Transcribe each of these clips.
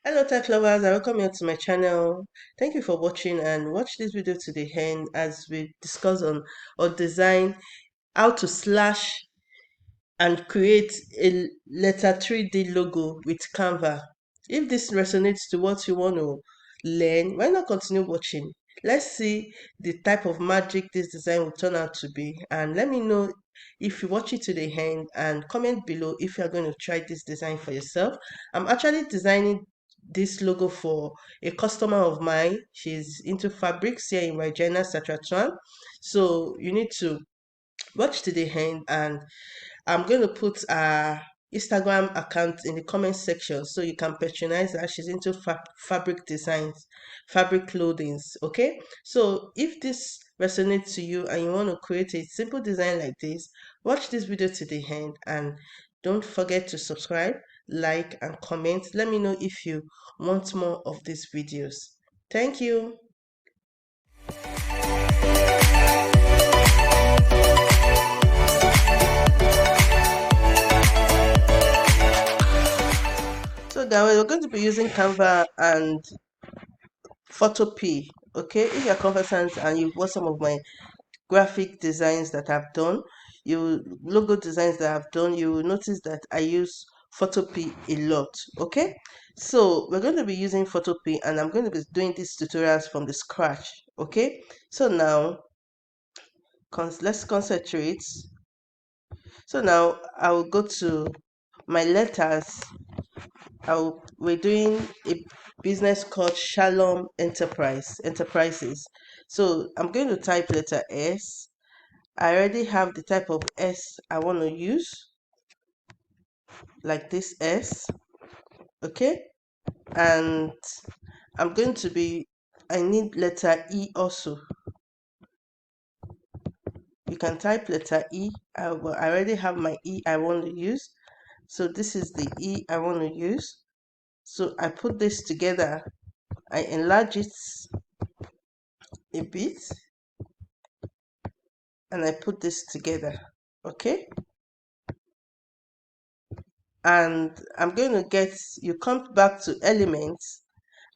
Hello tech lovers, I welcome you to my channel. Thank you for watching and watch this video to the end as we discuss on or design how to slash and create a letter 3D logo with Canva. If this resonates to what you want to learn, why not continue watching? Let's see the type of magic this design will turn out to be, and let me know if you watch it to the end and comment below if you're going to try this design for yourself. I'm actually designing this logo for a customer of mine. She's into fabrics here in Regina, Satratuan. So you need to watch to the end, and I'm going to put a Instagram account in the comment section so you can patronize her. She's into fabric designs, fabric clothings. Okay, so if this resonates to you and you want to create a simple design like this, watch this video to the end and don't forget to subscribe, like, and comment. Let me know if you want more of these videos. Thank you. So guys, we're going to be using Canva and Photopea. Okay, if you're conversant and you've watched some of my graphic designs that I've done, you logo designs that I've done, you will notice that I use Photopea a lot. Okay, so we're going to be using Photopea and I'm going to be doing these tutorials from the scratch. Okay, so now let's concentrate. So now I will go to my letters. We're doing a business called Shalom Enterprises. So I'm going to type letter S. I already have the type of S I want to use, like this S. Okay, and I'm going to be, I need letter E also. You can type letter E. I already have my E I want to use. So this is the E I want to use. So I put this together. I enlarge it a bit and I put this together. Okay, and I'm going to you come back to elements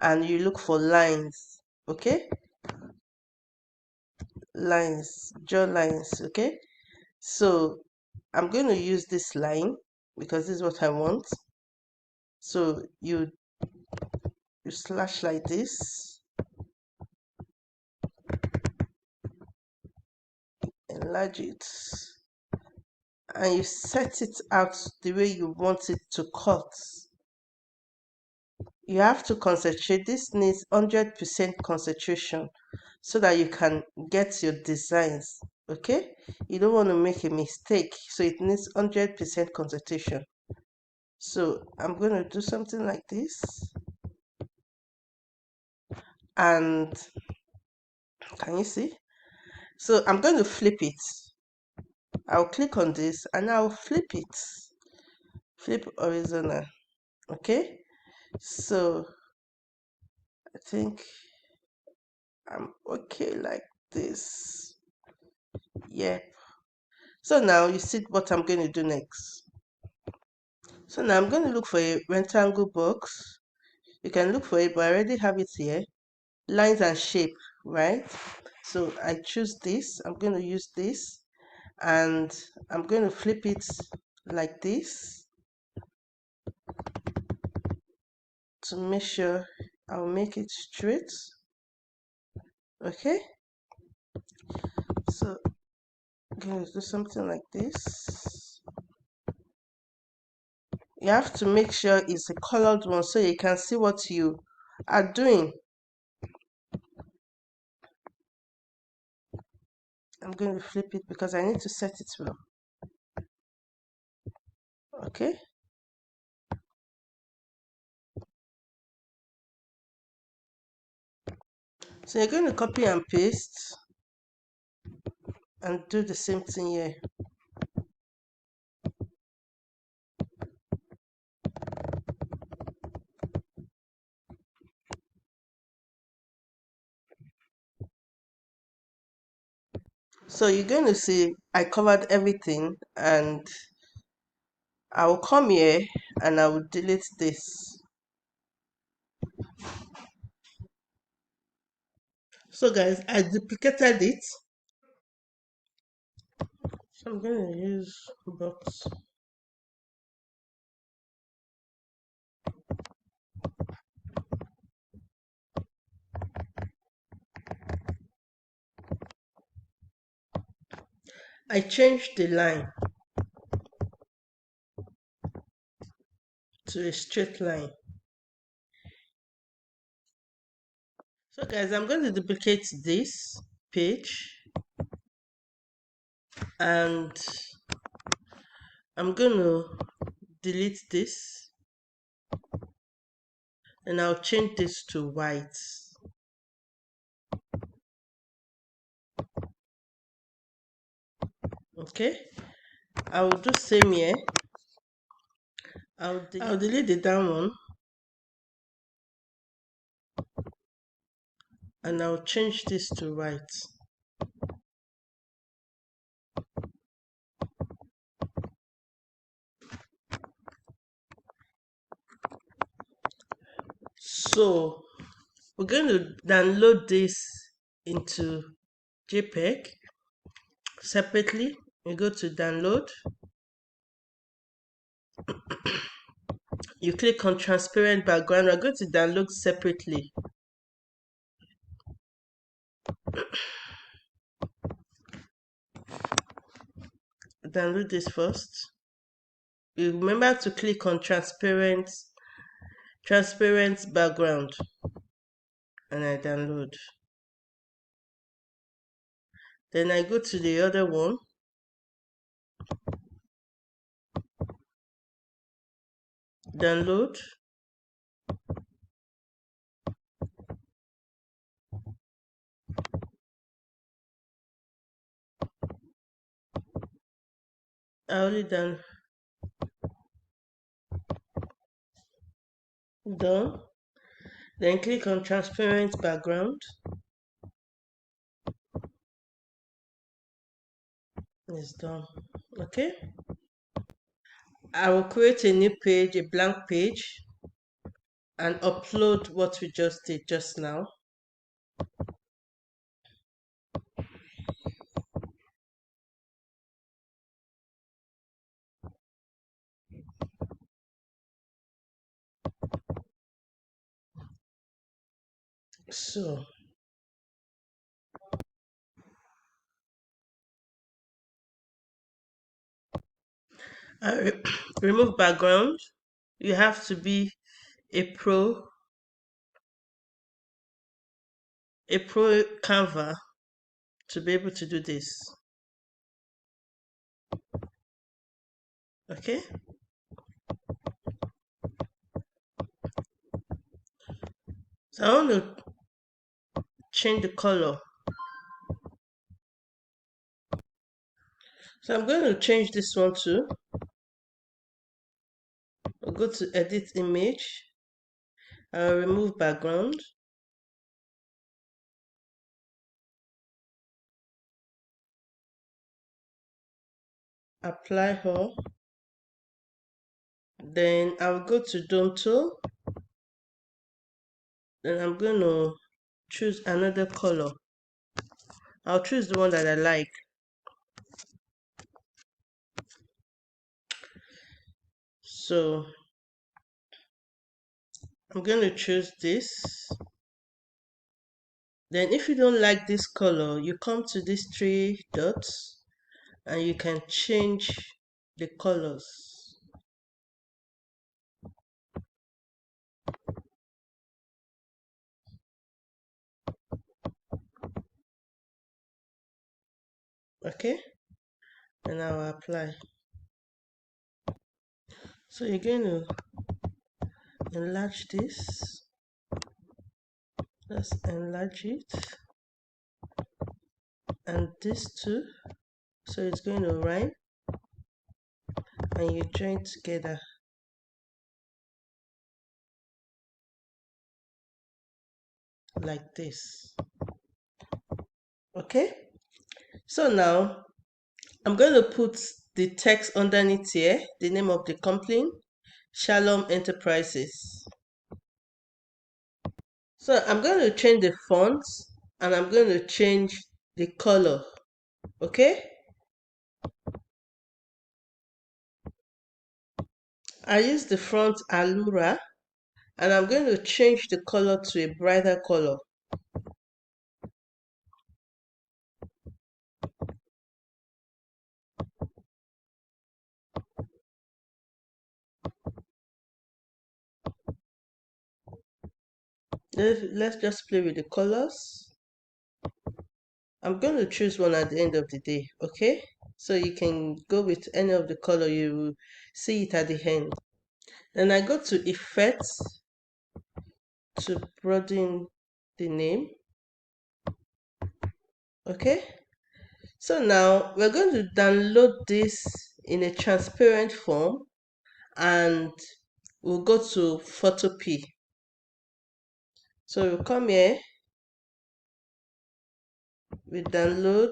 and you look for lines. Okay, lines, draw lines. Okay, so I'm going to use this line because this is what I want. So you slash like this, enlarge it, and you set it out the way you want it to cut. You have to concentrate. This needs 100% concentration so that you can get your designs. Okay, you don't want to make a mistake, so it needs 100% concentration. So I'm going to do something like this, and can you see? So I'm going to flip it. I'll click on this and I'll flip it, flip horizontal. Okay, so I think I'm okay like this. Yeah, so now you see what I'm going to do next. So now I'm going to look for a rectangle box. You can look for it, but I already have it here. Lines and shape, right? So I choose this. I'm going to use this and I'm going to flip it like this to make sure I'll make it straight. Okay, so I'm going to do something like this. You have to make sure it's a colored one so you can see what you are doing. I'm going to flip it because I need to set it well. Okay, so you're going to copy and paste and do the same thing here. So you're going to see I covered everything, and I will come here and I will delete this. So guys, I duplicated it. So I'm going to use box. I changed the line to a straight line. So guys, I'm going to duplicate this page and I'm going to delete this and I'll change this to white. Okay, I will do same here. I'll delete the down one and I'll change this to white. So we're going to download this into JPEG separately. You go to download, you click on transparent background. We're going to download separately. Download this first. You remember to click on transparent background and I download. Then I go to the other one, download. I only done. Done. Then click on transparent background. It's done. Okay. I will create a new page, a blank page, and upload what we just did just now. So remove background. You have to be a pro Canva to be able to do this. Okay. So I want to change the color. So I'm going to change this one too. I'll go to edit image. I'll remove background. Apply all. Then I'll go to dome tool. Then I'm going to choose another color. I'll choose the one that I like. So I'm going to choose this. Then if you don't like this color, you come to these three dots and you can change the colors. Okay, and I will apply. So you're going to enlarge this. Let's enlarge it, and this too. So it's going to rhyme, and you join together like this. Okay, so now I'm going to put the text underneath here, the name of the company, Shalom Enterprises. So I'm going to change the font and I'm going to change the color. Okay, I use the front allura, and I'm going to change the color to a brighter color. Let's just play with the colors. I'm going to choose one at the end of the day, okay? So you can go with any of the color, you will see it at the end. Then I go to effects to broaden the name, okay? So now we're going to download this in a transparent form, and we'll go to Photopea. So we'll come here, we download.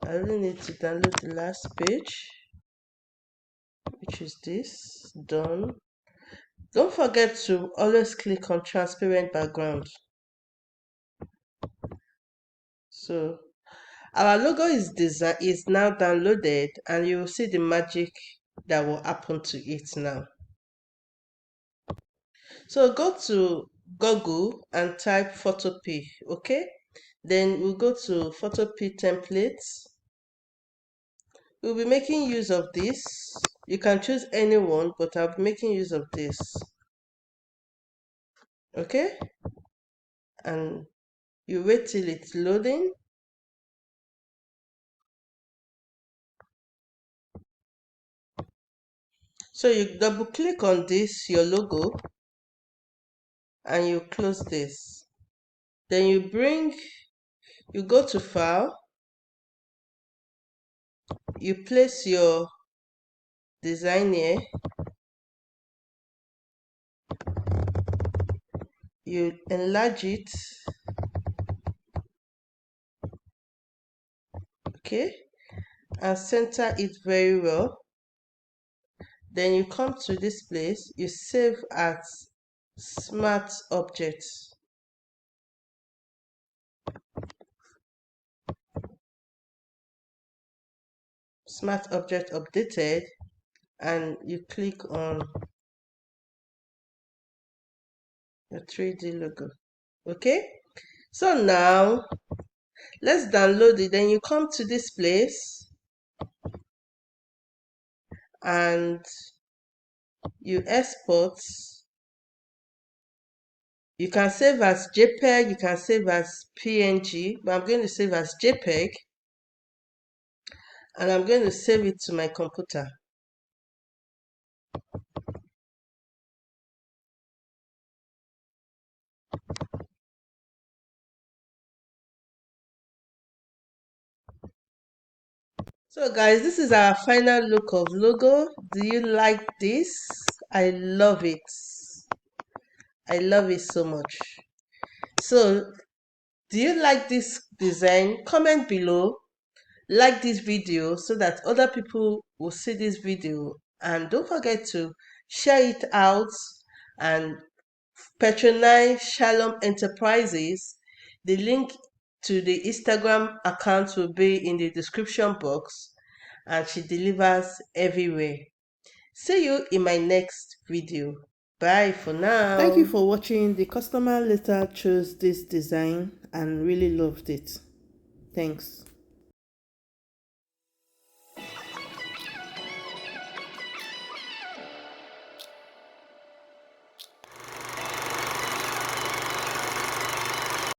I really need to download the last page, which is this. Done. Don't forget to always click on transparent background. So our logo is now downloaded, and you will see the magic that will happen to it now. So go to Google and type Photopea, okay? Then we'll go to Photopea templates. We'll be making use of this. You can choose anyone, but I'll be making use of this. Okay? And you wait till it's loading. So you double click on this, your logo, and you close this. Then you go to File, you place your design here, you enlarge it, okay, and center it very well. Then you come to this place, you save as Smart Objects. Smart Object updated, and you click on your 3D logo. Okay, so now let's download it. Then you come to this place and you export. You can save as JPEG, you can save as PNG, but I'm going to save as JPEG, and I'm going to save it to my computer. So guys, this is our final look of logo. Do you like this? I love it. I love it so much. So do you like this design? Comment below. Like this video so that other people will see this video, and don't forget to share it out and patronize Shalom Enterprises. The link to the Instagram account will be in the description box, and she delivers everywhere. See you in my next video. Bye for now. Thank you for watching. The customer later chose this design and really loved it. Thanks.